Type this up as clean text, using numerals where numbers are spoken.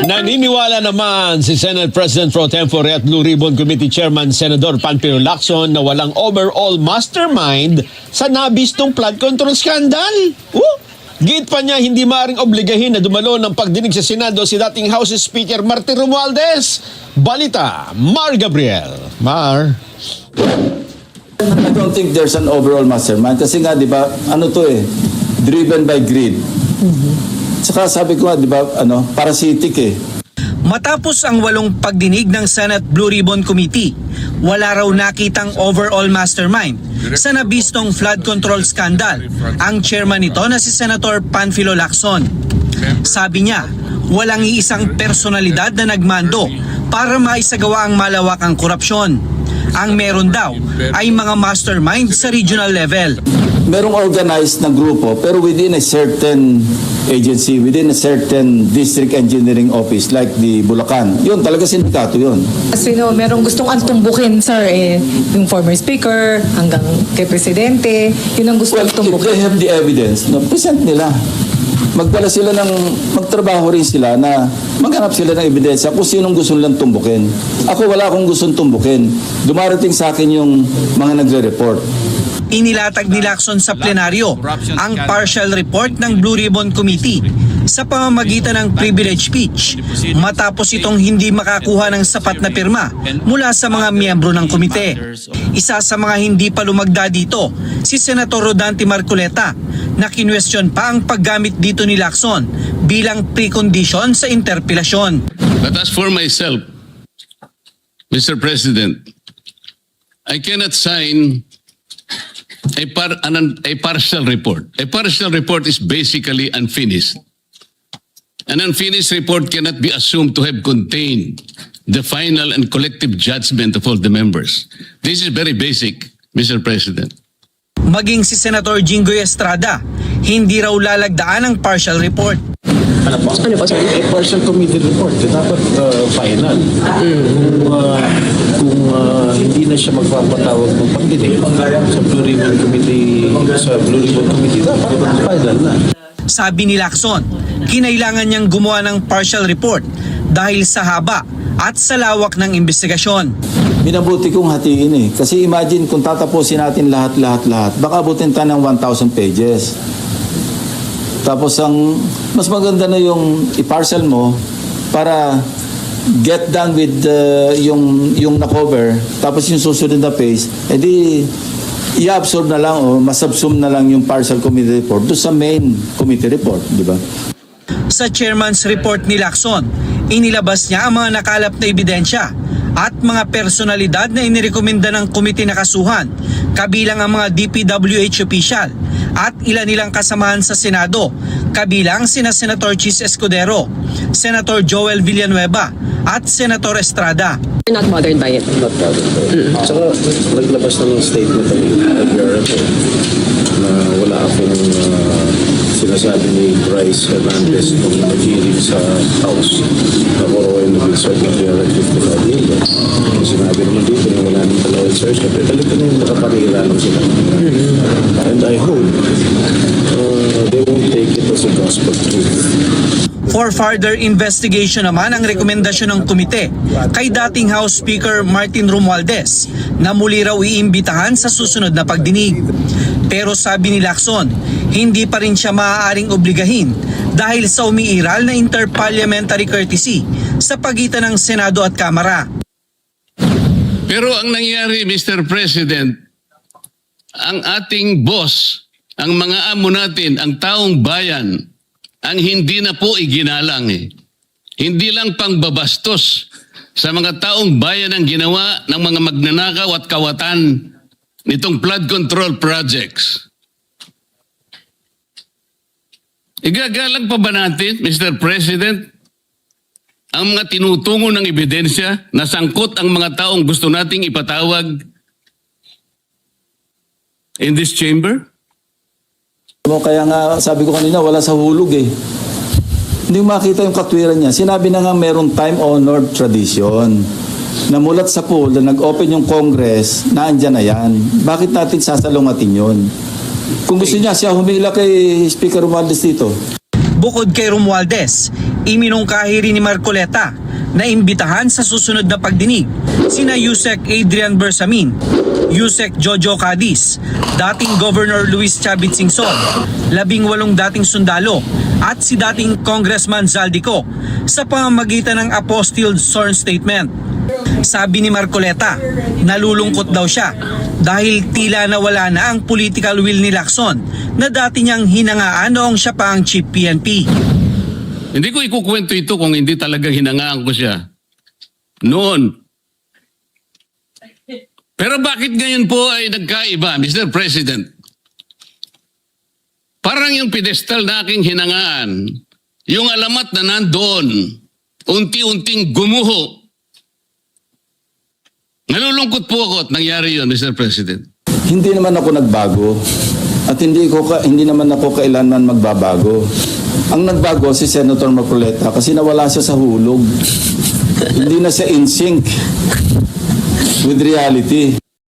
Naniniwala naman si Senate President Pro Tempore at Blue Ribbon Committee Chairman Senador Panfilo Lacson na walang overall mastermind sa nabistong flood control scandal. Git pa niya hindi maaaring obligahin na dumalo ng pagdinig sa Senado si dating House Speaker Martin Romualdez. Balita, Mar Gabriel. Mar. I don't think there's an overall mastermind kasi nga 'di ba ano to driven by greed. Saka sabi ko nga 'di ba parasitic Matapos ang 8 pagdinig ng Senate Blue Ribbon Committee, wala raw nakitang overall mastermind sa nabistong flood control scandal ang chairman nito na si Senator Panfilo Lacson. Sabi niya, walang iisang personalidad na nagmando para maisagawa ang malawakang korupsyon. Ang meron daw ay mga mastermind sa regional level. Merong organized na grupo pero within a certain agency, within a certain district engineering office like the Bulacan. Yun talaga sindikato yun. Kasi merong gustong antumbukin, sir, yung former speaker hanggang kay presidente, yun ang gustong If tumbukin. they have the evidence, present nila. Magdala sila magtrabaho rin sila na maghanap sila ng ebidensya kung sinong gusto nilang tumbukin. Ako wala akong gustong tumbukin. Dumarating sa akin yung mga nagre-report. Inilatag ni Lacson sa plenaryo ang partial report ng Blue Ribbon Committee sa pamamagitan ng privilege speech matapos itong hindi makakuha ng sapat na pirma mula sa mga miyembro ng komite. Isa sa mga hindi pa lumagda dito, si Senator Rodante Marcoleta na kinwestiyon pa ang paggamit dito ni Lacson bilang precondition sa interpelasyon. But as for myself, Mr. President, I cannot sign a partial report. A partial report is basically unfinished. An unfinished report cannot be assumed to have contained the final and collective judgment of all the members. This is very basic, Mr. President. Maging si Senator Jinggoy Estrada, hindi raw lalagdaan ang partial report. Ano po, sir? A partial committee report. Dapat final. Kung hindi na siya magpapatawag ng pagdinig sa Blue Ribbon Committee, dapat final na. Sabi ni Lacson, kinailangan niyang gumawa ng partial report dahil sa haba at sa lawak ng investigasyon. Minabuti kong hatiin Kasi imagine kung tatapusin natin lahat, baka abutin tayo ng 1,000 pages. Tapos mas maganda na yung i-parcel mo para get done with yung na-cover. Tapos yung susunod na page, edi i-absorb na lang o masubsum na lang yung partial committee report doon sa main committee report, di ba? Sa chairman's report ni Lacson, inilabas niya ang mga nakalap na ebidensya at mga personalidad na inirekomenda ng komite na kasuhan, kabilang ang mga DPWH official at ilan nilang kasamahan sa Senado, kabilang sina Senator Chis Escudero, Senator Joel Villanueva at Senator Estrada. You're not bothered by it? Not bothered by it. Saka naglabas ng statement na wala akong sinasabi ni Bryce Hernandez nung nag-hearing sa House na Corolla will certainly be around 55 million. Sinabi naman dito na wala nang dalawa search na talaga na yung nakapanira lang sila. And I hope they won't take it as a gospel truth. For further investigation naman ang rekomendasyon ng komite kay dating House Speaker Martin Romualdez na muli raw iimbitahan sa susunod na pagdinig. Pero sabi ni Lacson, hindi pa rin siya maaaring obligahin dahil sa umiiral na interparliamentary courtesy sa pagitan ng Senado at Kamara. Pero ang nangyari, Mr. President, ang ating boss, ang mga amo natin, ang taong bayan, ang hindi na po iginalang Hindi lang pangbabastos sa mga taong bayan ang ginawa ng mga magnanakaw at kawatan nitong flood control projects. Igagalang pa ba natin, Mr. President, ang mga tinutungo ng ebidensya na sangkot ang mga taong gusto nating ipatawag in this chamber? Kaya nga sabi ko kanina wala sa hulog Hindi makita yung katwiran niya. Sinabi na nga merong time-honored tradition na mulat sa pool na nag-open yung Congress, naandyan na yan. Bakit natin sasalungatin yun? Kung gusto niya, siya humila kay Speaker Romualdez dito. Bukod kay Romualdez, Iminungkahi rin ni Marcoleta na imbitahan sa susunod na pagdinig sina Yusek Adrian Bersamin, Yusek Jojo Cadiz, dating Governor Luis Chavit Singson, 18 dating sundalo at si dating Congressman Zaldico sa pamamagitan ng apostilled sworn statement. Sabi ni Marcoleta, nalulungkot daw siya dahil tila nawala na ang political will ni Lacson na dati niyang hinangaan noong siya pa ang chief PNP. Hindi ko ikukwento ito kung hindi talagang hinangaan ko siya. Noon. Pero bakit ngayon po ay nagkaiba, Mr. President? Parang yung pedestal na aking hinangaan, yung alamat na nandoon, unti-unting gumuho. Nalulungkot po ako at nangyari yun, Mr. President. Hindi naman ako nagbago at hindi naman ako kailanman magbabago. Ang nagbago si Senator Marcoleta kasi nawala siya sa hulog. Hindi na siya in sync with reality.